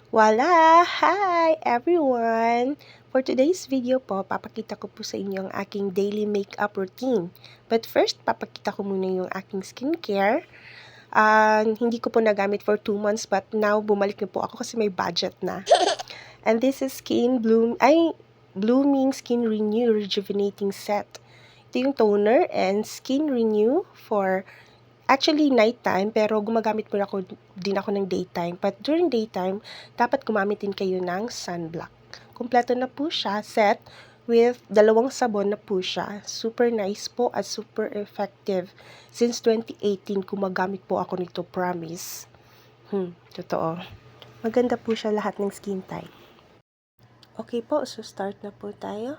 Voila! Hi everyone! For today's video po, papakita ko po sa inyo ang aking daily makeup routine. But first, papakita ko muna yung aking skincare. Hindi ko po nagamit for 2 months but now bumalik na po ako kasi may budget na. And this is Blooming Skin Renew Rejuvenating Set. Ito yung toner and skin renew for actually nighttime, pero gumagamit po din ako ng daytime. But during daytime, dapat gumamit din kayo ng sunblock. Kompleto na po siya, set with 2 sabon na po siya. Super nice po at super effective. Since 2018, gumagamit po ako nito, promise. Totoo. Maganda po siya lahat ng skin type. Okay po, so start na po tayo.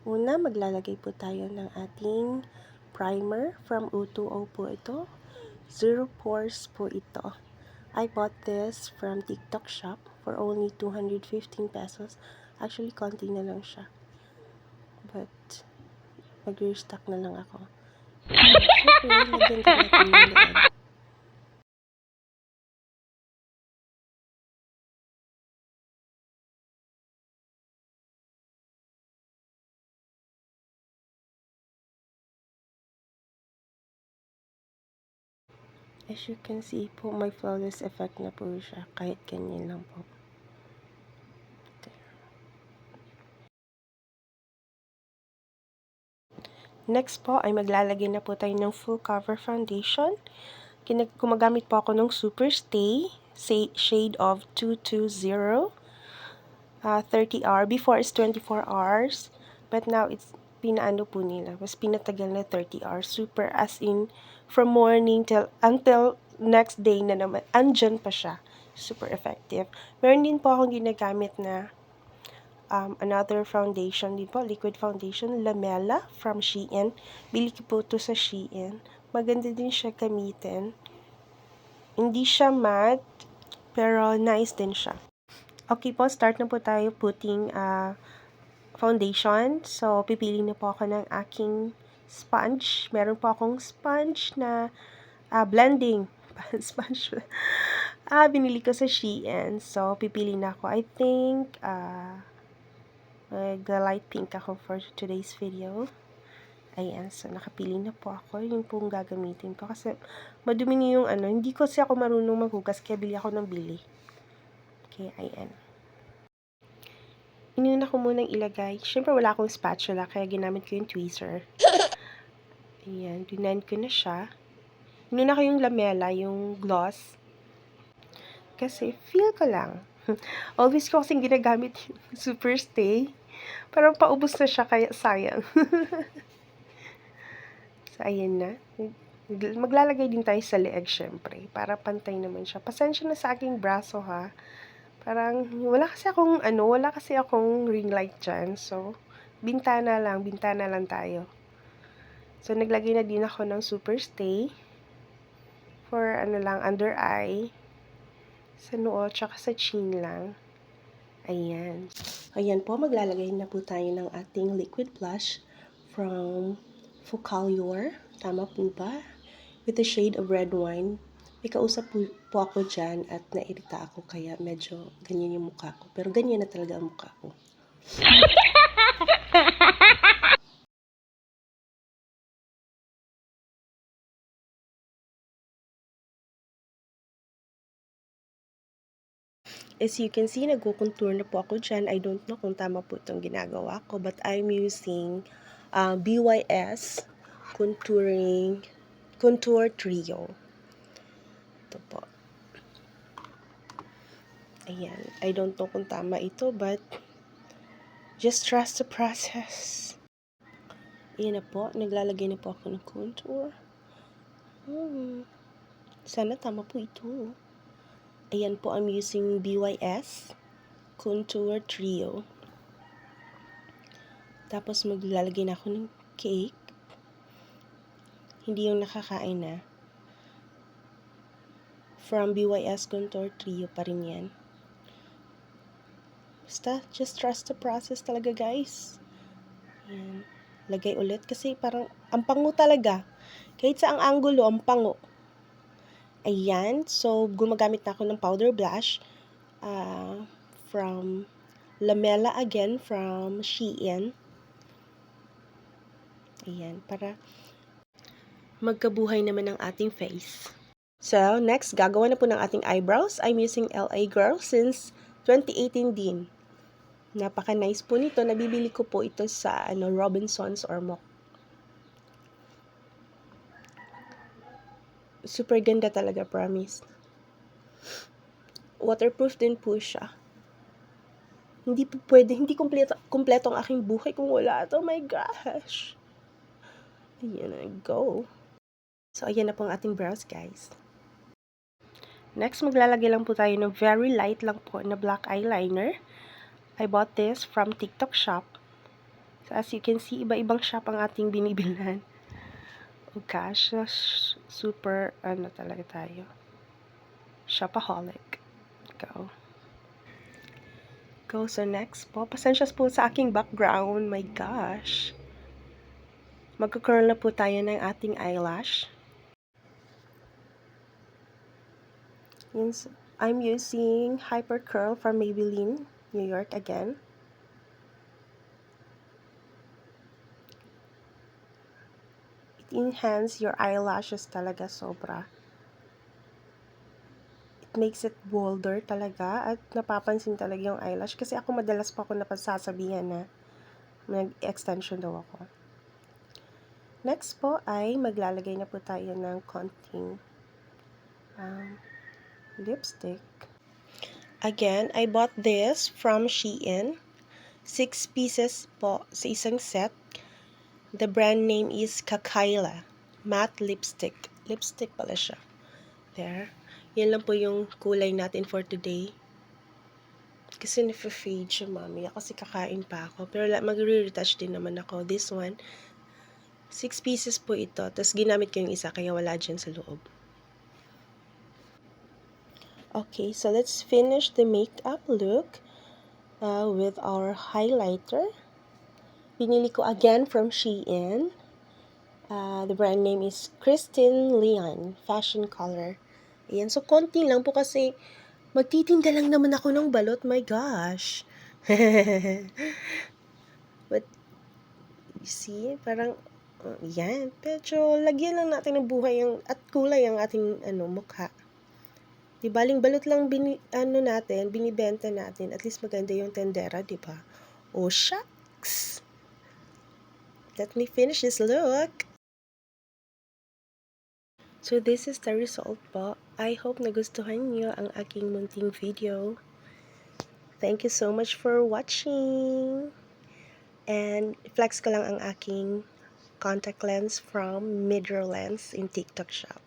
Una, maglalagay po tayo ng ating primer from O2O po ito. Zero pores po ito. I bought this from TikTok shop for only 215 pesos. Actually, konti na lang siya. But, mag-restock na lang ako. Siyempre, lagyan din natin yung loob. As you can see po, may flawless effect na po siya. Kahit ganyan lang po. Next po ay maglalagay na po tayo ng full cover foundation. Gumagamit po ako ng Super Stay shade of 220. 30 hour. Before is 24 hours. But now it's pinaano po nila. Mas pinatagal na 30 hours. Super as in from morning until next day na naman. Andyan pa siya. Super effective. Meron din po akong ginagamit na another foundation din po, liquid foundation, Lamella from Shein. Bili ko po ito sa Shein. Maganda din siya gamitin. Hindi siya matte, pero nice din siya. Okay po, start na po tayo putting foundation. So, pipili na po ako ng aking sponge. Meron po akong sponge na blending. Sponge. Binili ko sa Shein. So, pipili na ako. I think, light pink ako for today's video. Ayan, so nakapili na po ako. Yun pong gagamitin ko. Kasi madumi na yung hindi ko kasi ako marunong maghugas. Kaya bili ako ng bili. Okay, ayan. Inuna ko munang ilagay. Siyempre wala akong spatula. Kaya ginamit ko yung tweezer. Ayan, binend ko na siya. Inuna ko yung lamella, yung gloss. Kasi feel ko lang. Always ko kasing ginagamit yung Super Stay. Parang paubos na siya, kaya sayang. So, ayan na. Maglalagay din tayo sa leeg, syempre. Para pantay naman siya. Pasensya na sa aking braso, ha. Parang, wala kasi akong ring light dyan. So, bintana lang tayo. So, naglagay na din ako ng Super Stay. For, under eye. Sa noo, tsaka sa chin lang. Ayan. Ayan po, maglalagay na po tayo ng ating liquid blush from Focallure. Tama po ba? With the shade of red wine. May kausap po ako dyan at nairita ako kaya medyo ganyan yung mukha ko. Pero ganyan na talaga ang mukha ko. As you can see, nagko-contour na po ako dyan. I don't know kung tama po itong ginagawa ko, but I'm using BYS Contour Trio. Ito po. Ayan. I don't know kung tama ito, but just trust the process. Ayan na po. Naglalagay na po ako ng contour. Sana tama po ito. Ayan po, I'm using BYS Contour Trio. Tapos maglalagay na ako ng cake. Hindi yung nakakain na. From BYS Contour Trio pa rin yan. Basta, just trust the process talaga, guys. Ayan. Lagay ulit kasi parang ang pango talaga. Kahit sa ang angulo, ang pango. Ayan. So, gumagamit na ako ng powder blush. from Lamella again from Shein. Ayan, para magkabuhay naman ang ating face. So, next, gagawa na po ng ating eyebrows. I'm using LA Girl since 2018 din. Napaka-nice po nito. Nabibili ko po ito sa Robinsons or Mok. Super ganda talaga, promise. Waterproof din po siya. Hindi po pwede, hindi kompleto ang aking buhay kung wala ito. Oh my gosh. Ayan na, go. So, ayan na po ang ating brows, guys. Next, maglalagay lang po tayo ng very light lang po na black eyeliner. I bought this from TikTok shop. So, as you can see, iba-ibang shop ang ating binibilhan. Oh gosh, super, talaga tayo. Shopaholic. Go. Go, so next po. Pasensya po sa aking background. My gosh. Magka-curl na po tayo ng ating eyelash. I'm using Hyper Curl from Maybelline, New York again. It enhances your eyelashes talaga sobra. It makes it bolder talaga at napapansin talaga yung eyelash. Kasi ako madalas pa ako napasasabihan na mag-extension daw ako. Next po ay maglalagay na po tayo ng konting lipstick. Again, I bought this from Shein. 6 pieces po sa isang set. The brand name is Kakaila Matte Lipstick. Lipstick pala siya. There. Yan lang po yung kulay natin for today. Kasi na-fade siya, mami. Kasi kakain pa ako. Pero magre-retouch din naman ako. This one, 6 pieces po ito. Tapos ginamit ko yung isa, kaya wala dyan sa loob. Okay, so let's finish the makeup look with our highlighter. Pinili ko again from Shein. The brand name is Christine Leon Fashion Color. Ayan, so konti lang po kasi magtitinda lang naman ako ng balot. My gosh. But, you see, parang, yan. Pero, lagyan lang natin ng buhay at kulay ang ating mukha. Di baling balot lang binibenta natin. At least maganda yung tendera, di ba? Oh, shucks. Let me finish this look. So, this is the result po. I hope nagustuhan niyo ang aking munting video. Thank you so much for watching. And flex ko lang ang aking contact lens from Midro Lens in TikTok shop.